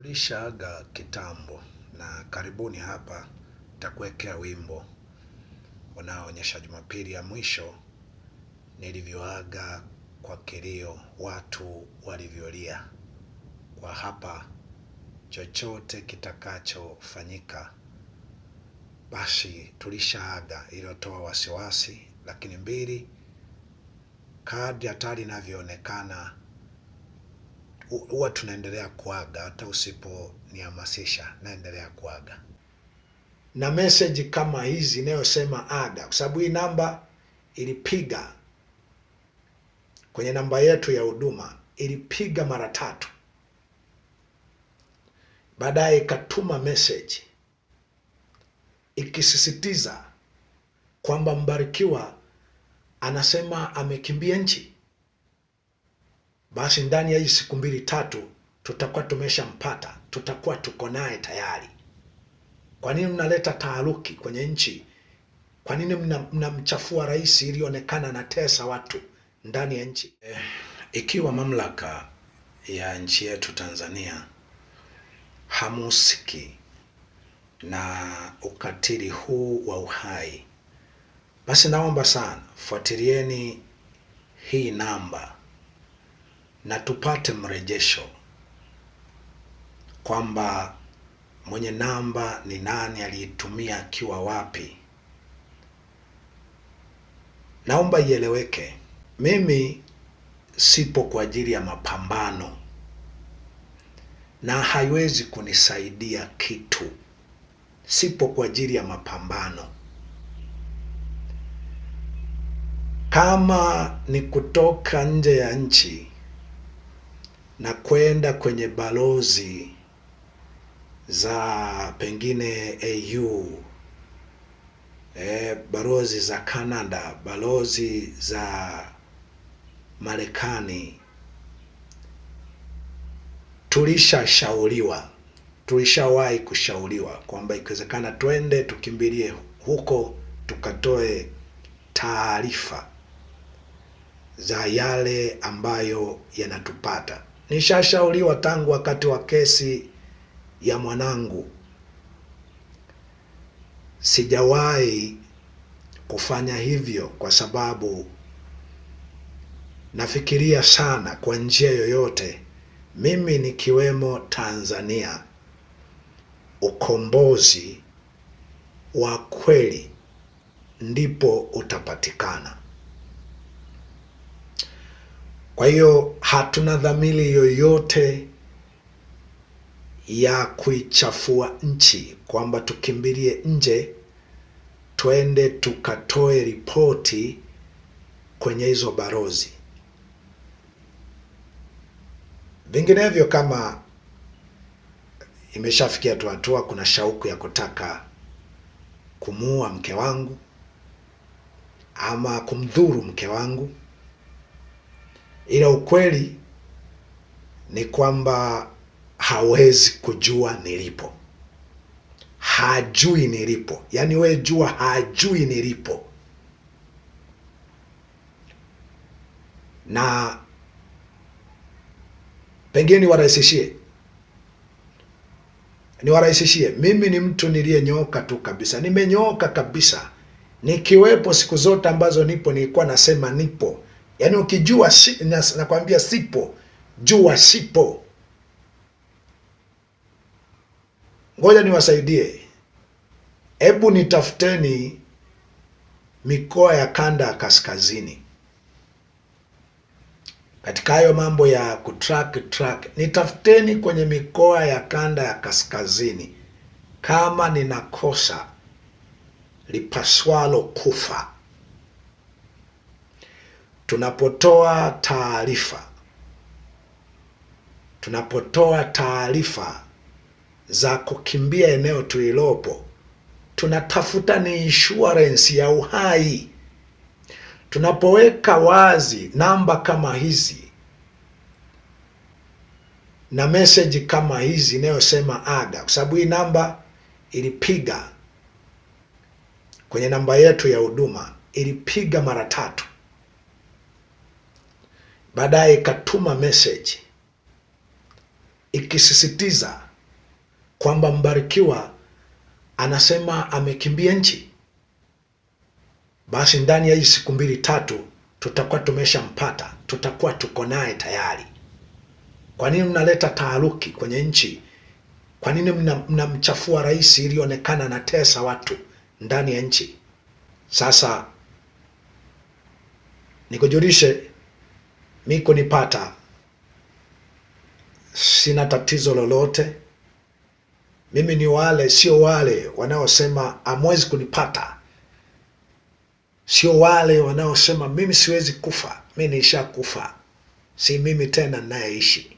Tulishaaga kitambo na karibuni hapa nitakuwekea wimbo unaoonyesha Jumapili ya mwisho nilivyoaga kwa kilio, watu walivyolia. Kwa hapa chochote kitakachofanyika, basi tulishaaga, iliyotoa wasiwasi. Lakini mbili, kadri hatari inavyoonekana huwa tunaendelea kuaga, hata usiponihamasisha naendelea kuaga. Na message kama hizi inayosema aga, kwa sababu hii namba ilipiga kwenye namba yetu ya huduma, ilipiga mara 3. Baadaye ikatuma message ikisisitiza kwamba Mbarikiwa anasema amekimbia nchi. Basi ndani ya hii siku 2-3 tutakuwa tumeshampata, tutakuwa tuko naye tayari. Kwa nini mnaleta taharuki kwenye nchi? Kwa nini mnamchafua rais ili onekana anatesa watu ndani ya nchi? Ikiwa mamlaka ya nchi yetu Tanzania hamusiki na ukatili huu wa uhai, basi naomba sana fuatilieni hii namba na tupate mrejesho kwamba mwenye namba ni nani, aliitumia akiwa wapi. Naomba ieleweke, mimi sipo kwa ajili ya mapambano na haiwezi kunisaidia kitu. Sipo kwa ajili ya mapambano. Kama ni kutoka nje ya nchi na kwenda kwenye balozi za pengine AU, balozi za Canada, balozi za Marekani, tulishawahi kushauriwa kwamba ikiwezekana twende tukimbilie huko tukatoe taarifa za yale ambayo yanatupata. Nishashauriwa tangu wakati wa kesi ya mwanangu. Sijawahi kufanya hivyo kwa sababu nafikiria sana kwa njia yoyote, mimi nikiwemo Tanzania, ukombozi wa kweli ndipo utapatikana. Kwa hiyo hatuna dhamiri yoyote ya kuichafua nchi kwamba tukimbilie nje twende tukatoe ripoti kwenye hizo balozi. Vinginevyo, kama imeshafikia hatua kuna shauku ya kutaka kumuua mke wangu ama kumdhuru mke wangu, ila ukweli ni kwamba hawezi kujua nilipo. Hajui nilipo. Yaani we jua hajui nilipo. Na pengine niwarahisishie. Mimi ni mtu niliyenyooka tu kabisa. Nimenyooka kabisa. Nikiwepo siku zote ambazo nipo nilikuwa nasema nipo. Yaani ukijua nakwambia sipo, jua sipo. Ngoja niwasaidie. Hebu nitafuteni mikoa ya kanda ya kaskazini. Katika hayo mambo ya kutrack, nitafuteni kwenye mikoa ya kanda ya kaskazini. Kama ninakosa lipaswalo kufa. Tunapotoa taarifa za kukimbia eneo tulilopo, tunatafuta ni insurance ya uhai. Tunapoweka wazi namba kama hizi na message kama hizi inayosema aga, kwa sababu hii namba ilipiga kwenye namba yetu ya huduma, ilipiga mara 3. Baadaye ikatuma message ikisisitiza kwamba Mbarikiwa anasema amekimbia nchi, basi ndani ya hii siku 2-3 tutakuwa tumeshampata, tutakuwa tuko naye tayari. Kwa nini mnaleta taharuki kwenye nchi? Kwa nini mnamchafua rais ili onekana anatesa watu ndani ya nchi? Sasa nikujulishe, mimi kunipata sina tatizo lolote. Mimi ni wale, sio wale wanaosema hamwezi kunipata, sio wale wanaosema mimi siwezi kufa. Mimi nishakufa, si mimi tena ninayeishi.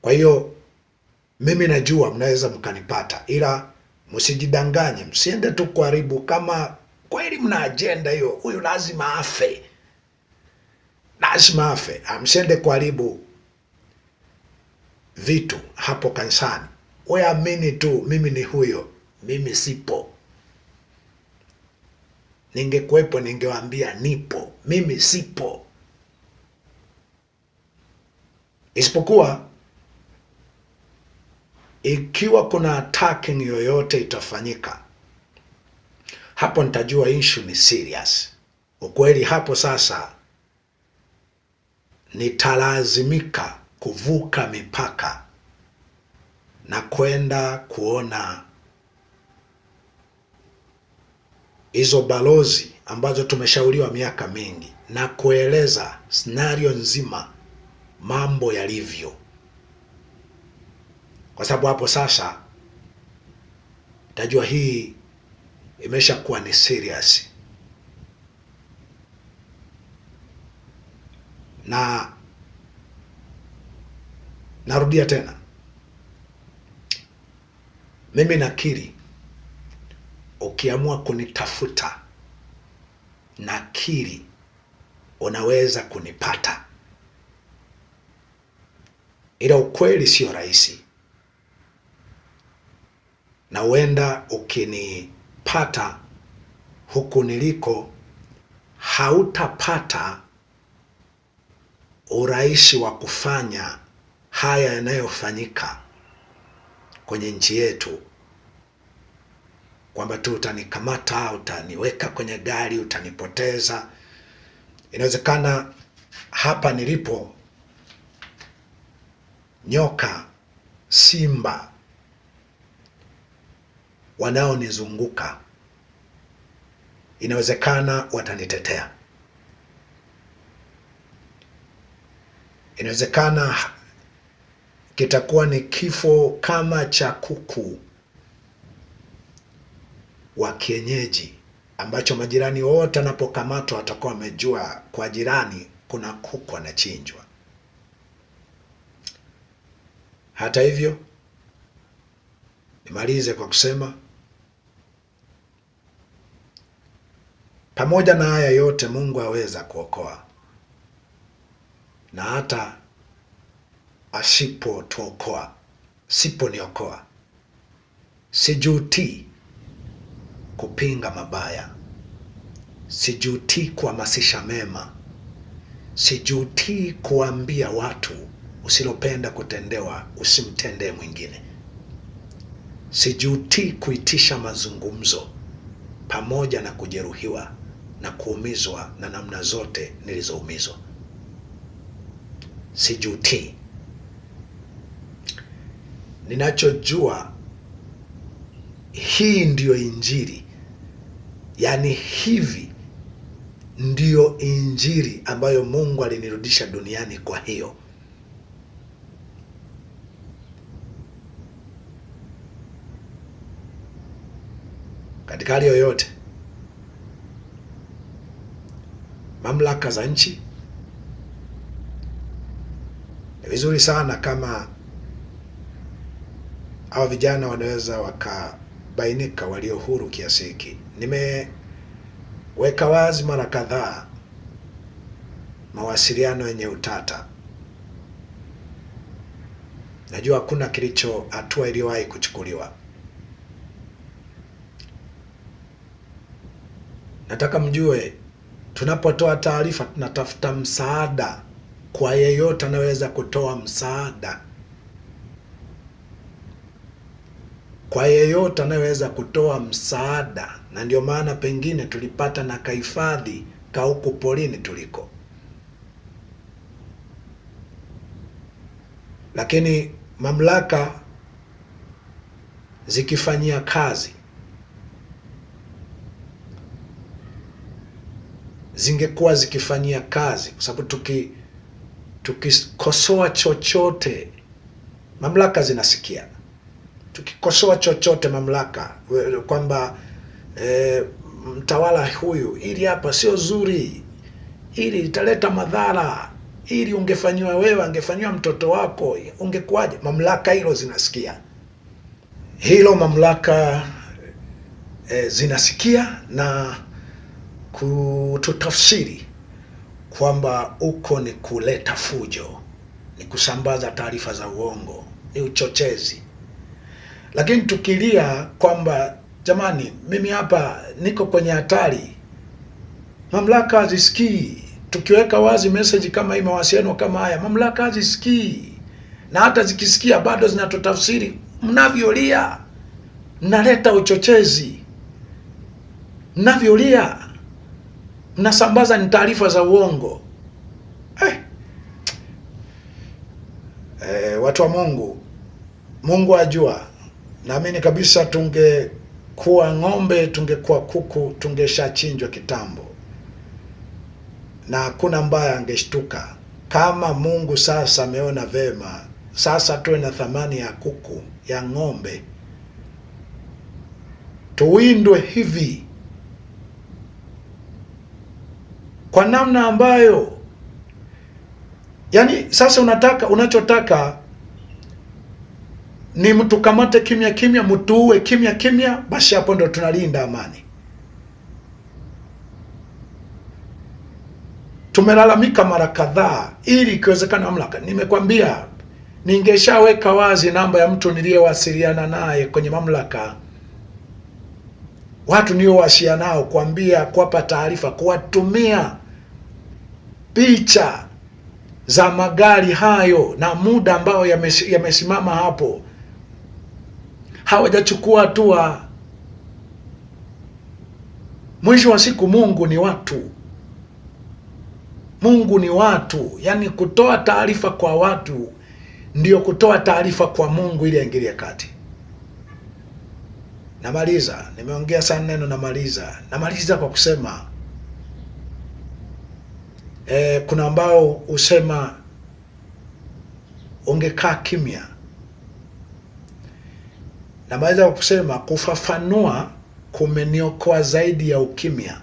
Kwa hiyo mimi najua mnaweza mkanipata, ila msijidanganye, msiende tu kuharibu. Kama kweli mna agenda hiyo, huyu lazima afe, lazima afe, msiende kuharibu vitu hapo kanisani. Wewe amini tu mimi ni huyo, mimi sipo. Ningekuwepo ningewaambia nipo, mimi sipo. Isipokuwa ikiwa kuna attacking yoyote itafanyika, hapo nitajua issue ni serious. Ukweli hapo sasa nitalazimika kuvuka mipaka na kwenda kuona hizo balozi ambazo tumeshauriwa miaka mingi na kueleza scenario nzima, mambo yalivyo, kwa sababu hapo sasa tajua hii imeshakuwa ni serious. Na narudia tena, mimi nakiri, ukiamua kunitafuta, nakiri unaweza kunipata, ila ukweli sio rahisi, na huenda ukinipata huku niliko hautapata urahisi wa kufanya haya yanayofanyika kwenye nchi yetu, kwamba tu utanikamata, utaniweka kwenye gari, utanipoteza. Inawezekana hapa nilipo, nyoka, simba wanaonizunguka, inawezekana watanitetea. Inawezekana kitakuwa ni kifo kama cha kuku wa kienyeji, ambacho majirani wote wanapokamatwa watakuwa wamejua kwa jirani kuna kuku anachinjwa. Hata hivyo, nimalize kwa kusema, pamoja na haya yote Mungu aweza kuokoa, na hata asipotuokoa, siponiokoa, sijuti kupinga mabaya, sijuti kuhamasisha mema, sijuti kuambia watu usilopenda kutendewa usimtendee mwingine, sijuti kuitisha mazungumzo pamoja na kujeruhiwa na kuumizwa na namna zote nilizoumizwa. Sijuti. Ninachojua, hii ndiyo Injili, yaani hivi ndiyo Injili ambayo Mungu alinirudisha duniani. Kwa hiyo katika hali yoyote, mamlaka za nchi, ni vizuri sana kama hawa vijana wanaweza wakabainika walio huru kiasi hiki. Nimeweka wazi mara kadhaa mawasiliano yenye utata. Najua hakuna hatua iliyowahi kuchukuliwa. Nataka mjue, tunapotoa taarifa tunatafuta msaada kwa yeyote anaweza kutoa msaada, kwa yeyote anaweza kutoa msaada. Na ndio maana pengine tulipata na kahifadhi ka huku porini tuliko. Lakini mamlaka zikifanyia kazi, zingekuwa zikifanyia kazi, kwa sababu tukikosoa chochote mamlaka zinasikia. Tukikosoa chochote mamlaka kwamba mtawala huyu, ili hapa sio zuri, ili italeta madhara, ili ungefanyiwa wewe, angefanyiwa mtoto wako, ungekuwaje? Mamlaka hilo zinasikia, hilo mamlaka zinasikia na kututafsiri kwamba uko ni kuleta fujo, ni kusambaza taarifa za uongo, ni uchochezi. Lakini tukilia kwamba jamani, mimi hapa niko kwenye hatari, mamlaka hazisikii. Tukiweka wazi message kama hii, mawasiliano kama haya, mamlaka hazisikii, na hata zikisikia bado zinatotafsiri. Mnavyolia mnaleta uchochezi, mnavyolia mnasambaza ni taarifa za uongo. Watu wa Mungu, Mungu ajua. Naamini kabisa tungekuwa ng'ombe, tungekuwa kuku, tungeshachinjwa kitambo, na hakuna ambaye angeshtuka. Kama Mungu sasa ameona vema, sasa tuwe na thamani ya kuku, ya ng'ombe, tuwindwe hivi kwa namna ambayo, yani sasa unachotaka ni mtu kamate kimya kimya, mtuue kimya kimya, basi hapo ndo tunalinda amani. Tumelalamika mara kadhaa, ili ikiwezekana mamlaka, nimekwambia ningeshaweka wazi namba ya mtu niliyewasiliana naye kwenye mamlaka, watu niliowasiliana nao, kuambia, kuwapa taarifa, kuwatumia picha za magari hayo na muda ambao yamesimama hapo. Hawajachukua hatua. Mwisho wa siku Mungu ni watu, Mungu ni watu. Yani kutoa taarifa kwa watu ndio kutoa taarifa kwa Mungu ili aingilie kati. Namaliza, nimeongea sana neno, namaliza kwa kusema kuna ambao usema ungekaa kimya. Namaliza kwa kusema kufafanua kumeniokoa zaidi ya ukimya.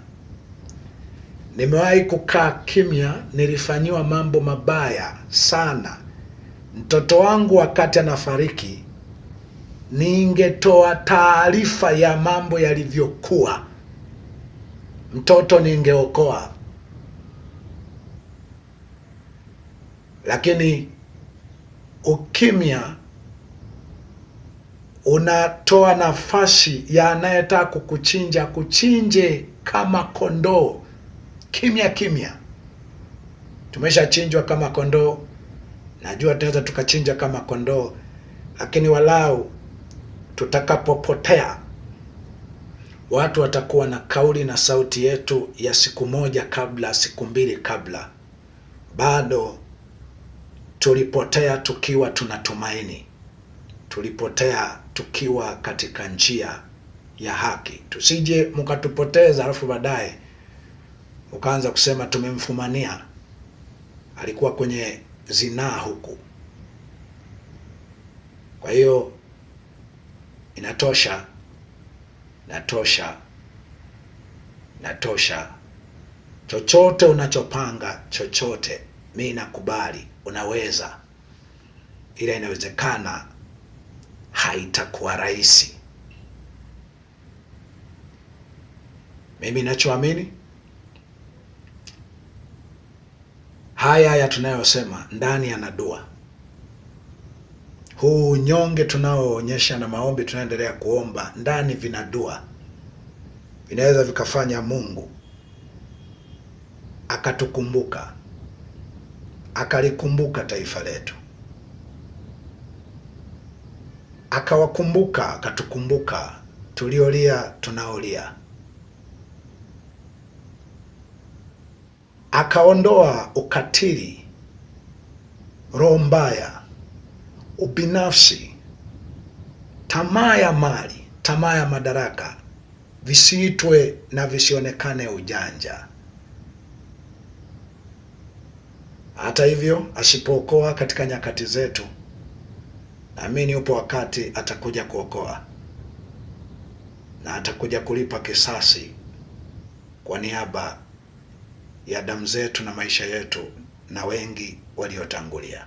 Nimewahi kukaa kimya, nilifanyiwa mambo mabaya sana. Mtoto wangu wakati anafariki, ningetoa taarifa ya mambo yalivyokuwa, mtoto ningeokoa. Lakini ukimya unatoa nafasi ya anayetaka kukuchinja kuchinje kama kondoo, kimya kimya. Tumeshachinjwa kama kondoo, najua tunaweza tukachinja kama kondoo, lakini walau tutakapopotea, watu watakuwa na kauli na sauti yetu ya siku moja kabla, siku mbili kabla. Bado tulipotea tukiwa tunatumaini, tulipotea tukiwa katika njia ya haki. Tusije mkatupoteza alafu baadaye ukaanza kusema tumemfumania, alikuwa kwenye zinaa huku. Kwa hiyo inatosha. Chochote unachopanga, chochote, mimi nakubali, unaweza, ila inawezekana haitakuwa rahisi. Mimi ninachoamini, haya tunayosema ndani yana dua. Huu unyonge tunaoonyesha na maombi tunaendelea kuomba, ndani vina dua. Vinaweza vikafanya Mungu akatukumbuka, akalikumbuka taifa letu, akawakumbuka, akatukumbuka tuliolia, tunaolia, akaondoa ukatili, roho mbaya, ubinafsi, tamaa ya mali, tamaa ya madaraka, visiitwe na visionekane ujanja. Hata hivyo, asipookoa katika nyakati zetu, naamini upo wakati atakuja kuokoa na atakuja kulipa kisasi kwa niaba ya damu zetu na maisha yetu na wengi waliotangulia.